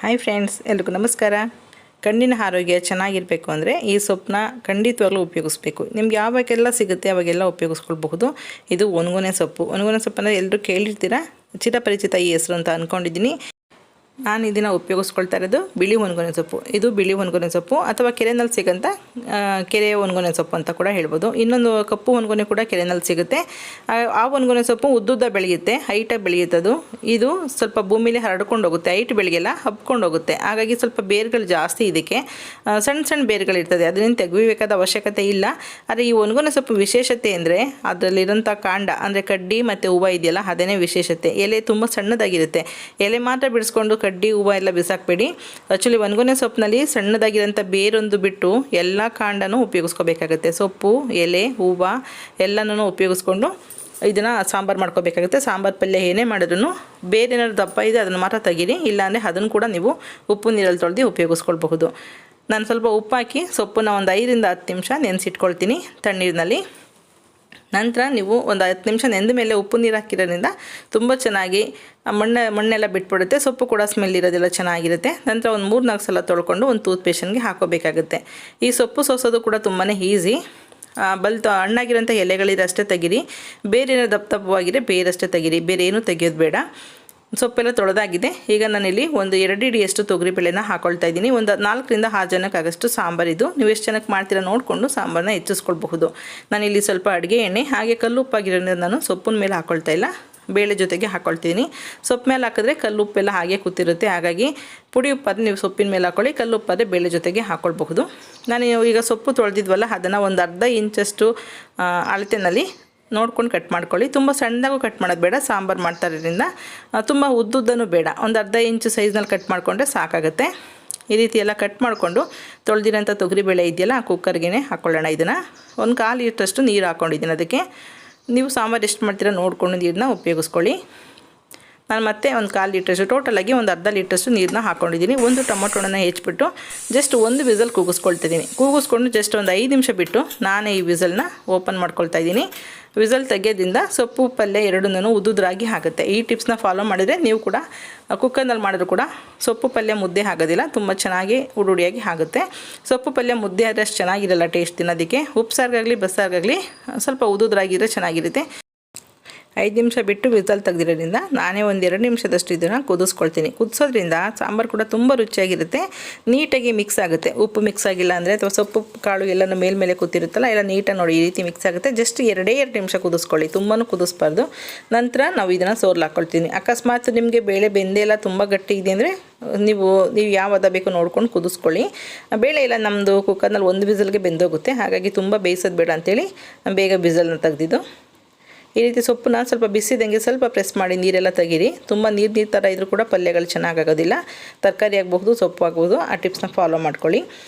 Hi friends, ಎಲ್ರಿಗೂ ನಮಸ್ಕಾರ. ಕಣ್ಣಿನ ಆರೋಗ್ಯ ಚೆನ್ನಾಗಿರಬೇಕು ಅಂದರೆ ಈ ಸೊಪ್ಪನ್ನ ಖಂಡಿತವಾಗ್ಲೂ ಉಪಯೋಗಿಸ್ಬೇಕು. ನಿಮ್ಗೆ ಯಾವಾಗೆಲ್ಲ ಸಿಗುತ್ತೆ ಅವಾಗೆಲ್ಲ ಉಪಯೋಗಿಸ್ಕೊಳ್ಬಹುದು. ಇದು ಒಣಗೊನೆ ಸೊಪ್ಪು. ಒಣಗೊನೆ ಸೊಪ್ಪನ್ನು ಎಲ್ಲರೂ ಕೇಳಿರ್ತೀರ, ಚಿರಪರಿಚಿತ ಈ ಹೆಸರು ಅಂತ ಅಂದ್ಕೊಂಡಿದ್ದೀನಿ. ನಾನು ಇದನ್ನು ಉಪಯೋಗಿಸ್ಕೊಳ್ತಾ ಇರೋದು ಬಿಳಿ ಒಣಗೊನೆ ಸೊಪ್ಪು. ಇದು ಬಿಳಿ ಒಣಗೊನೆ ಸೊಪ್ಪು ಅಥವಾ ಕೆರೆನಲ್ಲಿ ಸಿಗೋಂಥ ಕೆರೆಯ ಒಣಗೊನೆ ಸೊಪ್ಪು ಅಂತ ಕೂಡ ಹೇಳ್ಬೋದು. ಇನ್ನೊಂದು ಕಪ್ಪು ಒಣಗೊನೆ ಕೂಡ ಕೆರೆನಲ್ಲಿ ಸಿಗುತ್ತೆ. ಆ ಒಣಗೊನೆ ಸೊಪ್ಪು ಉದ್ದುದ್ದ ಬೆಳೆಯುತ್ತೆ, ಹೈಟಾಗಿ ಬೆಳೆಯುತ್ತೆ. ಇದು ಸ್ವಲ್ಪ ಭೂಮಿಲಿ ಹರಡ್ಕೊಂಡು ಹೋಗುತ್ತೆ, ಹೈಟ್ ಬೆಳೆಗೆಲ್ಲ ಹಬ್ಕೊಂಡು ಹೋಗುತ್ತೆ. ಹಾಗಾಗಿ ಸ್ವಲ್ಪ ಬೇರುಗಳು ಜಾಸ್ತಿ ಇದಕ್ಕೆ, ಸಣ್ಣ ಸಣ್ಣ ಬೇರುಗಳಿರ್ತದೆ, ಅದರಿಂದ ತೆಗಿಬೇಕಾದ ಅವಶ್ಯಕತೆ ಇಲ್ಲ. ಆದರೆ ಈ ಒಣಗೊನೆ ಸೊಪ್ಪು ವಿಶೇಷತೆ ಅಂದರೆ ಅದರಲ್ಲಿರೋಂಥ ಕಾಂಡ ಅಂದರೆ ಕಡ್ಡಿ ಮತ್ತು ಹೂವು ಇದೆಯಲ್ಲ, ಅದೇ ವಿಶೇಷತೆ. ಎಲೆ ತುಂಬ ಸಣ್ಣದಾಗಿರುತ್ತೆ. ಎಲೆ ಮಾತ್ರ ಬಿಡಿಸ್ಕೊಂಡು ಕಡ್ಡಿ ಹೂವು ಎಲ್ಲ ಬಿಸಾಕಬೇಡಿ. ಆ್ಯಕ್ಚುಲಿ ಒಣಗೊನೆ ಸೊಪ್ಪಿನಲ್ಲಿ ಸಣ್ಣದಾಗಿರೋಂಥ ಬೇರೊಂದು ಬಿಟ್ಟು ಎಲ್ಲ ಕಾಂಡನೂ ಉಪಯೋಗಿಸ್ಕೋಬೇಕಾಗುತ್ತೆ. ಸೊಪ್ಪು, ಎಲೆ, ಹೂವು ಎಲ್ಲನೂ ಉಪಯೋಗಿಸ್ಕೊಂಡು ಇದನ್ನು ಸಾಂಬಾರು ಮಾಡ್ಕೋಬೇಕಾಗುತ್ತೆ. ಸಾಂಬಾರು ಪಲ್ಯ ಏನೇ ಮಾಡಿದ್ರೂ ಬೇರೆ ಏನಾದ್ರು ದಪ್ಪ ಇದೆ ಅದನ್ನು ಮಾತ್ರ ತೆಗೀರಿ, ಇಲ್ಲಾಂದರೆ ಅದನ್ನು ಕೂಡ ನೀವು ಉಪ್ಪು ನೀರಲ್ಲಿ ತೊಳೆದು ಉಪಯೋಗಿಸ್ಕೊಳ್ಬಹುದು. ನಾನು ಸ್ವಲ್ಪ ಉಪ್ಪು ಹಾಕಿ ಸೊಪ್ಪನ್ನ ಒಂದು 5 ರಿಂದ 10 ನಿಮಿಷ ನೆನೆಸಿಟ್ಕೊಳ್ತೀನಿ ತಣ್ಣೀರಿನಲ್ಲಿ. ನಂತರ ನೀವು ಒಂದು 10 ನಿಮಿಷ ನೆಂದ ಮೇಲೆ ಉಪ್ಪು ನೀರು ಹಾಕಿರೋದ್ರಿಂದ ತುಂಬ ಚೆನ್ನಾಗಿ ಮಣ್ಣೆಲ್ಲ ಬಿಟ್ಬಿಡುತ್ತೆ. ಸೊಪ್ಪು ಕೂಡ ಸ್ಮೆಲ್ ಇರೋದೆಲ್ಲ ಚೆನ್ನಾಗಿರುತ್ತೆ. ನಂತರ ಒಂದು 3-4 ಸಲ ತೊಳ್ಕೊಂಡು ಒಂದು ಟೂತ್ ಪೇಸ್ಟ್ಗೆ ಹಾಕೋಬೇಕಾಗುತ್ತೆ. ಈ ಸೊಪ್ಪು ಸೋಸೋದು ಕೂಡ ತುಂಬಾ ಈಸಿ. ಹಣ್ಣಾಗಿರೋಂಥ ಎಲೆಗಳಿದ್ರೆ ಅಷ್ಟೇ ತೆಗೀರಿ, ಬೇರೆ ಏನೋ ದಪ್ಪವಾಗಿದ್ರೆ ಬೇರಷ್ಟೇ ತೆಗೀರಿ, ಬೇರೆ ಏನೂ ತೆಗಿಯೋದು ಬೇಡ. ಸೊಪ್ಪೆಲ್ಲ ತೊಳೆದಾಗಿದೆ. ಈಗ ನಾನಿಲ್ಲಿ ಒಂದು 2 ಹಿಡಿಯಷ್ಟು ತೊಗರಿಬೇಳೆನ ಹಾಕ್ಕೊಳ್ತಾ ಇದ್ದೀನಿ. ಒಂದು 4 ರಿಂದ 6 ಜನಕ್ಕಾಗಷ್ಟು ಸಾಂಬಾರಿದು. ನೀವು ಎಷ್ಟು ಜನಕ್ಕೆ ಮಾಡ್ತೀರಾ ನೋಡಿಕೊಂಡು ಸಾಂಬಾರನ್ನ ಹೆಚ್ಚಿಸ್ಕೊಳ್ಬಹುದು. ನಾನಿಲ್ಲಿ ಸ್ವಲ್ಪ ಅಡುಗೆ ಎಣ್ಣೆ ಹಾಗೆ ಕಲ್ಲುಪ್ಪಾಗಿರೋದ್ರಿಂದ ನಾನು ಸೊಪ್ಪಿನ ಮೇಲೆ ಹಾಕ್ಕೊಳ್ತಾ ಇಲ್ಲ, ಬೇಳೆ ಜೊತೆಗೆ ಹಾಕ್ಕೊಳ್ತೀನಿ. ಸೊಪ್ಪು ಮೇಲೆ ಹಾಕಿದ್ರೆ ಕಲ್ಲುಪ್ಪೆಲ್ಲ ಹಾಗೆ ಕೂತಿರುತ್ತೆ. ಹಾಗಾಗಿ ಪುಡಿ ಉಪ್ಪಾದರೆ ನೀವು ಸೊಪ್ಪಿನ ಮೇಲೆ ಹಾಕ್ಕೊಳ್ಳಿ, ಕಲ್ಲುಪ್ಪಾದರೆ ಬೇಳೆ ಜೊತೆಗೆ ಹಾಕ್ಕೊಳ್ಬಹುದು. ನಾನು ಈಗ ಸೊಪ್ಪು ತೊಳೆದಿದ್ವಲ್ಲ ಅದನ್ನು ಒಂದು ಅರ್ಧ ಇಂಚಷ್ಟು ಅಳತೆನಲ್ಲಿ ನೋಡ್ಕೊಂಡು ಕಟ್ ಮಾಡ್ಕೊಳ್ಳಿ. ತುಂಬ ಸಣ್ಣದಾಗೂ ಕಟ್ ಮಾಡೋದು ಬೇಡ, ಸಾಂಬಾರು ಮಾಡ್ತಾ ಇರೋದ್ರಿಂದ. ತುಂಬ ಉದ್ದುದ್ದನೂ ಬೇಡ, ಒಂದು ಅರ್ಧ ಇಂಚು ಸೈಜ್ನಲ್ಲಿ ಕಟ್ ಮಾಡಿಕೊಂಡ್ರೆ ಸಾಕಾಗುತ್ತೆ. ಈ ರೀತಿ ಎಲ್ಲ ಕಟ್ ಮಾಡಿಕೊಂಡು ತೊಳೆದಿರೋಂಥ ತೊಗರಿಬೇಳೆ ಇದೆಯಲ್ಲ ಕುಕ್ಕರ್ಗೆ ಹಾಕ್ಕೊಳ್ಳೋಣ. ಇದನ್ನು ಒಂದು 1/4 ಲೀಟ್ರಷ್ಟು ನೀರು ಹಾಕ್ಕೊಂಡಿದ್ದೀನಿ. ಅದಕ್ಕೆ ನೀವು ಸಾಂಬಾರು ಎಷ್ಟು ಮಾಡ್ತೀರಾ ನೋಡಿಕೊಂಡು ನೀರನ್ನ ಉಪಯೋಗಿಸ್ಕೊಳ್ಳಿ. ನಾನು ಮತ್ತೆ ಒಂದು 1/4 ಲೀಟ್ರಷ್ಟು, ಟೋಟಲಾಗಿ ಒಂದು ಅರ್ಧ ಲೀಟ್ರಷ್ಟು ನೀರನ್ನ ಹಾಕ್ಕೊಂಡಿದ್ದೀನಿ. ಒಂದು ಟೊಮೊಟೊನ ಹೆಚ್ಚಿಬಿಟ್ಟು ಜಸ್ಟ್ ಒಂದು ವಿಸಲ್ ಕೂಗಿಸ್ಕೊಳ್ತಿದ್ದೀನಿ. ಕೂಗಿಸ್ಕೊಂಡು ಜಸ್ಟ್ ಒಂದು 5 ನಿಮಿಷ ಬಿಟ್ಟು ನಾನೇ ಈ ವಿಸಲ್ನ ಓಪನ್ ಮಾಡ್ಕೊಳ್ತಾ ಇದ್ದೀನಿ. ವಿಸಲ್ ತೆಗೆಯೋದ್ರಿಂದ ಸೊಪ್ಪು ಪಲ್ಯ ಎರಡನ್ನೂ ಉದ್ದುದ್ರಾಗಿ ಆಗುತ್ತೆ. ಈ ಟಿಪ್ಸ್ನ ಫಾಲೋ ಮಾಡಿದರೆ ನೀವು ಕೂಡ ಕುಕ್ಕರ್ನಲ್ಲಿ ಮಾಡಿದ್ರು ಕೂಡ ಸೊಪ್ಪು ಪಲ್ಯ ಮುದ್ದೆ ಆಗೋದಿಲ್ಲ, ತುಂಬ ಚೆನ್ನಾಗಿ ಉಡುಡಿಯಾಗಿ ಆಗುತ್ತೆ. ಸೊಪ್ಪು ಪಲ್ಯ ಮುದ್ದೆ ಆದರೆ ಅಷ್ಟು ಚೆನ್ನಾಗಿರಲ್ಲ ಟೇಸ್ಟ್ ತಿನ್ನೋದಕ್ಕೆ. ಉಪ್ಸಾರಿಗಾಗಲಿ ಬಸ್ಸಾರಿಗಾಗಲಿ ಸ್ವಲ್ಪ ಉದ್ದುದ್ರಾಗಿದ್ರೆ ಚೆನ್ನಾಗಿರುತ್ತೆ. 5 ನಿಮಿಷ ಬಿಟ್ಟು ವಿಸಲ್ ತೆಗೆದಿರೋದ್ರಿಂದ ನಾನೇ ಒಂದು 2 ನಿಮಿಷದಷ್ಟು ಇದನ್ನು ಕುದಿಸ್ಕೊಳ್ತೀನಿ. ಕುದಿಸೋದ್ರಿಂದ ಸಾಂಬಾರು ಕೂಡ ತುಂಬ ರುಚಿಯಾಗಿರುತ್ತೆ, ನೀಟಾಗಿ ಮಿಕ್ಸ್ ಆಗುತ್ತೆ. ಉಪ್ಪು ಮಿಕ್ಸ್ ಆಗಿಲ್ಲ ಅಂದರೆ ಅಥವಾ ಸೊಪ್ಪು ಕಾಳು ಎಲ್ಲನೂ ಮೇಲ್ಮೇಲೆ ಕೂತಿರುತ್ತಲ್ಲ ಎಲ್ಲ ನೀಟಾಗಿ ನೋಡಿ ಈ ರೀತಿ ಮಿಕ್ಸ್ ಆಗುತ್ತೆ. ಜಸ್ಟ್ 2 ನಿಮಿಷ ಕುದಿಸ್ಕೊಳ್ಳಿ, ತುಂಬಾ ಕುದಿಸ್ಬಾರ್ದು. ನಂತರ ನಾವು ಇದನ್ನು ಸೋರ್ಲು ಹಾಕ್ಕೊಳ್ತೀನಿ. ಅಕಸ್ಮಾತ್ ನಿಮಗೆ ಬೇಳೆ ಬೆಂದೆ ಎಲ್ಲ ತುಂಬ ಗಟ್ಟಿ ಇದೆ ಅಂದರೆ ನೀವು ಯಾವ ಹದ ಬೇಕೋ ನೋಡ್ಕೊಂಡು ಕುದಿಸ್ಕೊಳ್ಳಿ. ಬೇಳೆ ಎಲ್ಲ ನಮ್ಮದು ಕುಕ್ಕರ್ನಲ್ಲಿ ಒಂದು ವಿಸಲ್ಗೆ ಬೆಂದೋಗುತ್ತೆ, ಹಾಗಾಗಿ ತುಂಬ ಬೇಯಿಸೋದು ಬೇಡ ಅಂಥೇಳಿ ಬೇಗ ವಿಸಲ್ನ ತೆಗೆದಿದ್ದು. ಈ ರೀತಿ ಸೊಪ್ಪನ್ನ ಸ್ವಲ್ಪ ಬಿಸಿದಂಗೆ ಸ್ವಲ್ಪ ಪ್ರೆಸ್ ಮಾಡಿ ನೀರೆಲ್ಲ ತೆಗೀರಿ. ತುಂಬ ನೀರು ಥರ ಇದ್ರೂ ಕೂಡ ಪಲ್ಯಗಳು ಚೆನ್ನಾಗಾಗೋದಿಲ್ಲ. ತರಕಾರಿ ಆಗ್ಬಹುದು, ಸೊಪ್ಪು ಆಗ್ಬೋದು. ಆ ಟಿಪ್ಸ್ನ ಫಾಲೋ ಮಾಡ್ಕೊಳ್ಳಿ.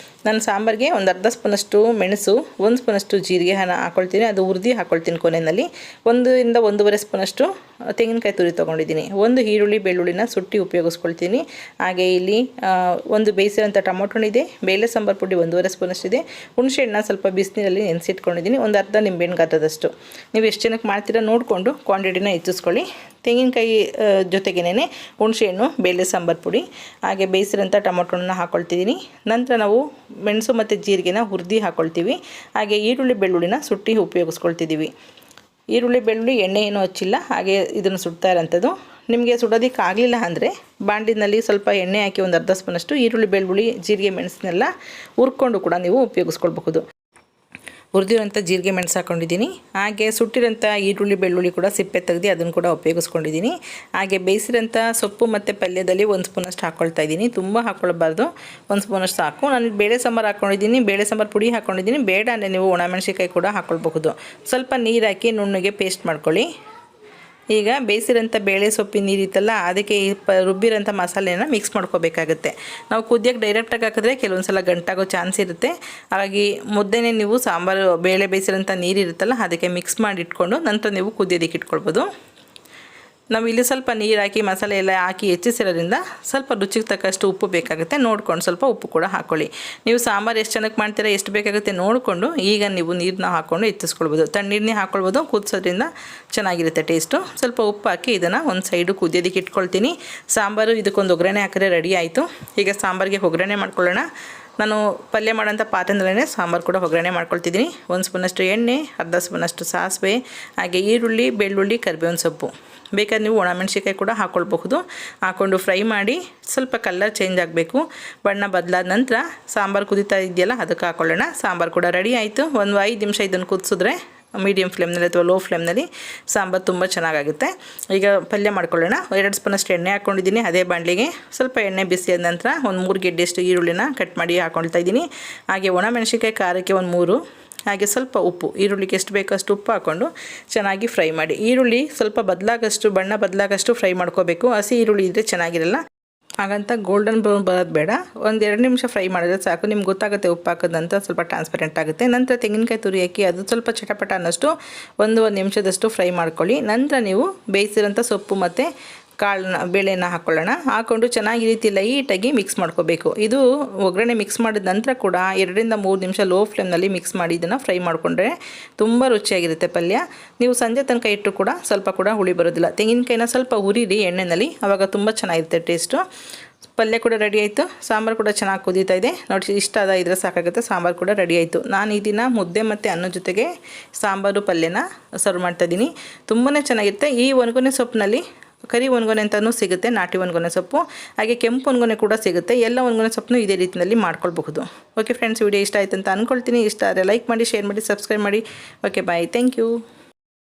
ನಾನು ಸಾಂಬಾರಿಗೆ ಒಂದು ಅರ್ಧ ಸ್ಪೂನಷ್ಟು ಮೆಣಸು, 1 ಸ್ಪೂನಷ್ಟು ಜೀರಿಗೆ ಹಾಕ್ಕೊಳ್ತೀನಿ. ಅದು ಹುರಿದು ಹಾಕ್ಕೊಳ್ತೀನಿ ಕೊನೆಯಲ್ಲಿ. 1 ರಿಂದ 1.5 ಸ್ಪೂನಷ್ಟು ತೆಂಗಿನಕಾಯಿ ತುರಿ ತೊಗೊಂಡಿದ್ದೀನಿ. 1 ಈರುಳ್ಳಿ ಬೆಳ್ಳುಳ್ಳಿನ ಸುಟ್ಟಿ ಉಪಯೋಗಿಸ್ಕೊಳ್ತೀನಿ. ಹಾಗೆ ಇಲ್ಲಿ ಒಂದು ಬೇಯಿಸಿರೋಂಥ ಟೊಮೊಟೊ ಇದೆ, ಬೇಳೆ ಸಾಂಬಾರು ಪುಡಿ 1.5 ಸ್ಪೂನಷ್ಟಿದೆ. ಹುಣಸೆಹಣ್ಣು ಸ್ವಲ್ಪ ಬಿಸಿನೀರಲ್ಲಿ ನೆನೆಸಿಟ್ಕೊಂಡಿದ್ದೀನಿ, ಒಂದು ಅರ್ಧ ನಿಂಬೆಹಣ್ಣು ಗಾತ್ರದಷ್ಟು. ನೀವು ಎಷ್ಟು ಜನಕ್ಕೆ ಮಾಡ್ತೀರಾ ನೋಡಿಕೊಂಡು ಕ್ವಾಂಟಿಟಿನ ಹೆಚ್ಚಿಸ್ಕೊಳ್ಳಿ. ತೆಂಗಿನಕಾಯಿ ಜೊತೆಗೇನೆ ಹುಣಸೆಹಣ್ಣು, ಬೇಳೆ ಸಾಂಬಾರು ಪುಡಿ ಹಾಗೆ ಬೇಯಿಸಿರೋಂಥ ಟೊಮೊಟೊನ ಹಾಕ್ಕೊಳ್ತಿದ್ದೀನಿ. ನಂತರ ನಾವು ಮೆಣಸು ಮತ್ತು ಜೀರಿಗೆನ ಹುರಿದು ಹಾಕ್ಕೊಳ್ತೀವಿ. ಹಾಗೆ ಈರುಳ್ಳಿ ಬೆಳ್ಳುಳ್ಳಿನ ಸುಟ್ಟಿ ಉಪಯೋಗಿಸ್ಕೊಳ್ತಿದ್ದೀವಿ. ಈರುಳ್ಳಿ ಬೆಳ್ಳುಳ್ಳಿ ಎಣ್ಣೆ ಏನೂ ಹಚ್ಚಿಲ್ಲ, ಹಾಗೆ ಇದನ್ನು ಸುಡ್ತಾ ಇರೋಂಥದ್ದು. ನಿಮಗೆ ಸುಡೋದಕ್ಕೆ ಆಗಲಿಲ್ಲ ಅಂದರೆ ಬಾಂಡಿನಲ್ಲಿ ಸ್ವಲ್ಪ ಎಣ್ಣೆ ಹಾಕಿ ಒಂದು ಅರ್ಧ ಸ್ಪೂನಷ್ಟು ಈರುಳ್ಳಿ ಬೆಳ್ಳುಳ್ಳಿ ಜೀರಿಗೆ ಮೆಣಸನ್ನೆಲ್ಲ ಹುರ್ಕೊಂಡು ಕೂಡ ನೀವು ಉಪಯೋಗಿಸ್ಕೊಳ್ಬಹುದು. ಹುರಿದಿರೋಂಥ ಜೀರಿಗೆ ಮೆಣಸು ಹಾಕ್ಕೊಂಡಿದ್ದೀನಿ. ಹಾಗೆ ಸುಟ್ಟಿರೋಂಥ ಈರುಳ್ಳಿ ಬೆಳ್ಳುಳ್ಳಿ ಕೂಡ ಸಿಪ್ಪೆ ತೆಗೆದು ಅದನ್ನು ಕೂಡ ಉಪಯೋಗಿಸ್ಕೊಂಡಿದ್ದೀನಿ. ಹಾಗೆ ಬೇಯಿಸಿರೋಂಥ ಸೊಪ್ಪು ಮತ್ತು ಪಲ್ಯದಲ್ಲಿ 1 ಸ್ಪೂನಷ್ಟು ಹಾಕ್ಕೊಳ್ತಾ ಇದ್ದೀನಿ. ತುಂಬ ಹಾಕ್ಕೊಳ್ಬಾರ್ದು, 1 ಸ್ಪೂನಷ್ಟು ಸಾಕು. ನಾನು ಬೇಳೆ ಸಾಂಬಾರು ಹಾಕ್ಕೊಂಡಿದ್ದೀನಿ, ಬೇಳೆ ಸಾಂಬಾರು ಪುಡಿ ಹಾಕ್ಕೊಂಡಿದ್ದೀನಿ. ಬೇಡ ಅಂದರೆ ನೀವು ಒಣಮೆಣಸಿನ್ಕಾಯಿ ಕೂಡ ಹಾಕ್ಕೊಳ್ಬಹುದು. ಸ್ವಲ್ಪ ನೀರು ಹಾಕಿ ನುಣ್ಣಗೆ ಪೇಸ್ಟ್ ಮಾಡ್ಕೊಳ್ಳಿ. ಈಗ ಬೇಯಿಸಿರೋಂಥ ಬೇಳೆ ಸೊಪ್ಪಿನ ನೀರಿತ್ತಲ್ಲ ಅದಕ್ಕೆ ಈ ರುಬ್ಬಿರೋಂಥ ಮಸಾಲೆನ ಮಿಕ್ಸ್ ಮಾಡ್ಕೋಬೇಕಾಗುತ್ತೆ. ನಾವು ಕುದಿಯೋಕ್ಕೆ ಡೈರೆಕ್ಟಾಗಿ ಹಾಕಿದ್ರೆ ಕೆಲವೊಂದು ಸಲ ಗಂಟಾಗೋ ಚಾನ್ಸ್ ಇರುತ್ತೆ. ಹಾಗಾಗಿ ಮುದ್ದೆನೇ ನೀವು ಸಾಂಬಾರು ಬೇಳೆ ಬೇಯಿಸಿರೋಂಥ ನೀರಿರುತ್ತಲ್ಲ ಅದಕ್ಕೆ ಮಿಕ್ಸ್ ಮಾಡಿ ಇಟ್ಕೊಂಡು ನಂತರ ನೀವು ಕುದಿಯೋದಕ್ಕೆ ಇಟ್ಕೊಳ್ಬೋದು. ನಾವು ಇಲ್ಲಿ ಸ್ವಲ್ಪ ನೀರು ಹಾಕಿ ಮಸಾಲೆ ಎಲ್ಲ ಹಾಕಿ ಹೆಚ್ಚಿಸಿರೋದ್ರಿಂದ ಸ್ವಲ್ಪ ರುಚಿಗೆ ತಕ್ಕಷ್ಟು ಉಪ್ಪು ಬೇಕಾಗುತ್ತೆ, ನೋಡ್ಕೊಂಡು ಸ್ವಲ್ಪ ಉಪ್ಪು ಕೂಡ ಹಾಕ್ಕೊಳ್ಳಿ. ನೀವು ಸಾಂಬಾರು ಎಷ್ಟು ಚೆನ್ನಾಗಿ ಮಾಡ್ತೀರಾ, ಎಷ್ಟು ಬೇಕಾಗುತ್ತೆ ನೋಡಿಕೊಂಡು ಈಗ ನೀವು ನೀರನ್ನ ಹಾಕ್ಕೊಂಡು ಹೆಚ್ಚಿಸ್ಕೊಳ್ಬೋದು. ತಣ್ಣೀರನ್ನೇ ಹಾಕ್ಕೊಳ್ಬೋದು, ಕುದಿಸೋದ್ರಿಂದ ಚೆನ್ನಾಗಿರುತ್ತೆ ಟೇಸ್ಟು. ಸ್ವಲ್ಪ ಉಪ್ಪು ಹಾಕಿ ಇದನ್ನು ಒಂದು ಸೈಡು ಕುದಿಯೋದಕ್ಕೆ ಇಟ್ಕೊಳ್ತೀನಿ. ಸಾಂಬಾರು ಇದಕ್ಕೊಂದು ಒಗ್ಗರಣೆ ಹಾಕಿದ್ರೆ ರೆಡಿ ಆಯಿತು. ಈಗ ಸಾಂಬಾರಿಗೆ ಒಗ್ಗರಣೆ ಮಾಡ್ಕೊಳ್ಳೋಣ. ನಾನು ಪಲ್ಯ ಮಾಡೋಂಥ ಪಾತ್ರೆಯಲ್ಲೇ ಸಾಂಬಾರು ಕೂಡ ಒಗ್ಗರಣೆ ಮಾಡ್ಕೊಳ್ತಿದ್ದೀನಿ. 1 ಸ್ಪೂನಷ್ಟು ಎಣ್ಣೆ, ಅರ್ಧ ಸ್ಪೂನಷ್ಟು ಸಾಸಿವೆ, ಹಾಗೆ ಈರುಳ್ಳಿ, ಬೆಳ್ಳುಳ್ಳಿ, ಕರಿಬೇವಿನ ಸೊಪ್ಪು. ಬೇಕಾದ್ರೆ ನೀವು ಒಣಮೆಣ್ಸಿಕಾಯಿ ಕೂಡ ಹಾಕ್ಕೊಳ್ಬಹುದು. ಹಾಕ್ಕೊಂಡು ಫ್ರೈ ಮಾಡಿ ಸ್ವಲ್ಪ ಕಲರ್ ಚೇಂಜ್ ಆಗಬೇಕು, ಬಣ್ಣ ಬದಲಾದ ನಂತರ ಸಾಂಬಾರು ಕುದೀತಾ ಇದೆಯಲ್ಲ ಅದಕ್ಕೆ ಹಾಕ್ಕೊಳ್ಳೋಣ. ಸಾಂಬಾರು ಕೂಡ ರೆಡಿ ಆಯಿತು. ಒಂದು 5 ನಿಮಿಷ ಇದನ್ನು ಕುದಿಸಿದ್ರೆ ಮೀಡಿಯಮ್ ಫ್ಲೇಮ್ನಲ್ಲಿ ಅಥವಾ ಲೋ ಫ್ಲೇಮ್ನಲ್ಲಿ ಸಾಂಬಾರು ತುಂಬ ಚೆನ್ನಾಗಾಗುತ್ತೆ. ಈಗ ಪಲ್ಯ ಮಾಡ್ಕೊಳ್ಳೋಣ. 2 ಸ್ಪೂನಷ್ಟು ಎಣ್ಣೆ ಹಾಕ್ಕೊಂಡಿದ್ದೀನಿ. ಅದೇ ಬಾಣಲಿಗೆ ಸ್ವಲ್ಪ ಎಣ್ಣೆ ಬಿಸಿ ಆದ ನಂತರ ಒಂದು 3 ಗೆಡ್ಡೆಯಷ್ಟು ಈರುಳ್ಳಿನ ಕಟ್ ಮಾಡಿ ಹಾಕ್ಕೊಳ್ತಾ ಇದ್ದೀನಿ. ಹಾಗೆ ಒಣಮೆಣ್ಸಿಕಾಯಿ ಖಾರಕ್ಕೆ ಒಂದು 3, ಹಾಗೆ ಸ್ವಲ್ಪ ಉಪ್ಪು, ಈರುಳ್ಳಿಗೆ ಎಷ್ಟು ಬೇಕೋ ಅಷ್ಟು ಉಪ್ಪು ಹಾಕ್ಕೊಂಡು ಚೆನ್ನಾಗಿ ಫ್ರೈ ಮಾಡಿ. ಈರುಳ್ಳಿ ಸ್ವಲ್ಪ ಬಣ್ಣ ಬದಲಾಗಷ್ಟು ಫ್ರೈ ಮಾಡ್ಕೋಬೇಕು. ಹಸಿ ಈರುಳ್ಳಿ ಇದ್ದರೆ ಚೆನ್ನಾಗಿರಲ್ಲ, ಹಾಗಂತ ಗೋಲ್ಡನ್ ಬ್ರೌನ್ ಬರೋದು ಬೇಡ. ಒಂದು 2 ನಿಮಿಷ ಫ್ರೈ ಮಾಡಿದ್ರೆ ಸಾಕು. ನಿಮ್ಗೆ ಗೊತ್ತಾಗುತ್ತೆ ಉಪ್ಪು ಹಾಕೋದಂತ ಸ್ವಲ್ಪ ಟ್ರಾನ್ಸ್ಪರೆಂಟ್ ಆಗುತ್ತೆ. ನಂತರ ತೆಂಗಿನಕಾಯಿ ತುರಿ ಹಾಕಿ ಅದು ಸ್ವಲ್ಪ ಚಟಪಟ ಅನ್ನೋಷ್ಟು 1 ನಿಮಿಷದಷ್ಟು ಫ್ರೈ ಮಾಡ್ಕೊಳ್ಳಿ. ನಂತರ ನೀವು ಬೇಯಿಸಿರೋಂಥ ಸೊಪ್ಪು ಮತ್ತು ಬೇಳೆನ ಹಾಕ್ಕೊಳ್ಳೋಣ. ಹಾಕ್ಕೊಂಡು ಚೆನ್ನಾಗಿ ರೀತಿ ಲೈಟಾಗಿ ಮಿಕ್ಸ್ ಮಾಡ್ಕೋಬೇಕು. ಇದು ಒಗ್ಗರಣೆ ಮಿಕ್ಸ್ ಮಾಡಿದ ನಂತರ ಕೂಡ 2 ರಿಂದ 3 ನಿಮಿಷ ಲೋ ಫ್ಲೇಮ್ನಲ್ಲಿ ಮಿಕ್ಸ್ ಮಾಡಿ ಇದನ್ನು ಫ್ರೈ ಮಾಡಿಕೊಂಡ್ರೆ ತುಂಬ ರುಚಿಯಾಗಿರುತ್ತೆ ಪಲ್ಯ. ನೀವು ಸಂಜೆ ತನಕ ಇಟ್ಟರು ಕೂಡ ಸ್ವಲ್ಪ ಕೂಡ ಹುಳಿ ಬರೋದಿಲ್ಲ. ತೆಂಗಿನಕಾಯಿನ ಸ್ವಲ್ಪ ಹುರಿರಿ ಎಣ್ಣೆಯಲ್ಲಿ, ಆವಾಗ ತುಂಬ ಚೆನ್ನಾಗಿರುತ್ತೆ ಟೇಸ್ಟು. ಪಲ್ಯ ಕೂಡ ರೆಡಿ ಆಯಿತು. ಸಾಂಬಾರು ಕೂಡ ಚೆನ್ನಾಗಿ ಕುದೀತಾ ಇದೆ ನೋಡಿ. ಇಷ್ಟ ಇದ್ರೆ ಸಾಕಾಗುತ್ತೆ. ಸಾಂಬಾರು ಕೂಡ ರೆಡಿ ಆಯಿತು. ನಾನು ಈ ದಿನ ಮುದ್ದೆ ಮತ್ತು ಅನ್ನದ ಜೊತೆಗೆ ಸಾಂಬಾರು ಪಲ್ಯನ ಸರ್ವ್ ಮಾಡ್ತಾಯಿದ್ದೀನಿ. ತುಂಬಾ ಚೆನ್ನಾಗಿರುತ್ತೆ. ಈ ಒಣಗೊನೆ ಸೊಪ್ಪಿನಲ್ಲಿ ಕರಿ ಒಣಗೊನೆ ಅಂತಲೂ ಸಿಗುತ್ತೆ, ನಾಟಿ ಒಣಗೊನೆ ಸೊಪ್ಪು, ಹಾಗೆ ಕೆಂಪು ಒಣಗೊನೆ ಕೂಡ ಸಿಗುತ್ತೆ. ಎಲ್ಲ ಒಣಗೊನೆ ಸೊಪ್ಪನ್ನು ಇದೇ ರೀತಿಯಲ್ಲಿ ಮಾಡ್ಕೊಳ್ಬಹುದು. ಓಕೆ ಫ್ರೆಂಡ್ಸ್, ವಿಡಿಯೋ ಇಷ್ಟ ಆಯಿತು ಅಂತ ಅಂದ್ಕೊಳ್ತೀನಿ. ಇಷ್ಟ ಆದರೆ ಲೈಕ್ ಮಾಡಿ, ಶೇರ್ ಮಾಡಿ, ಸಬ್ಸ್ಕ್ರೈಬ್ ಮಾಡಿ. Okay bye, thank you.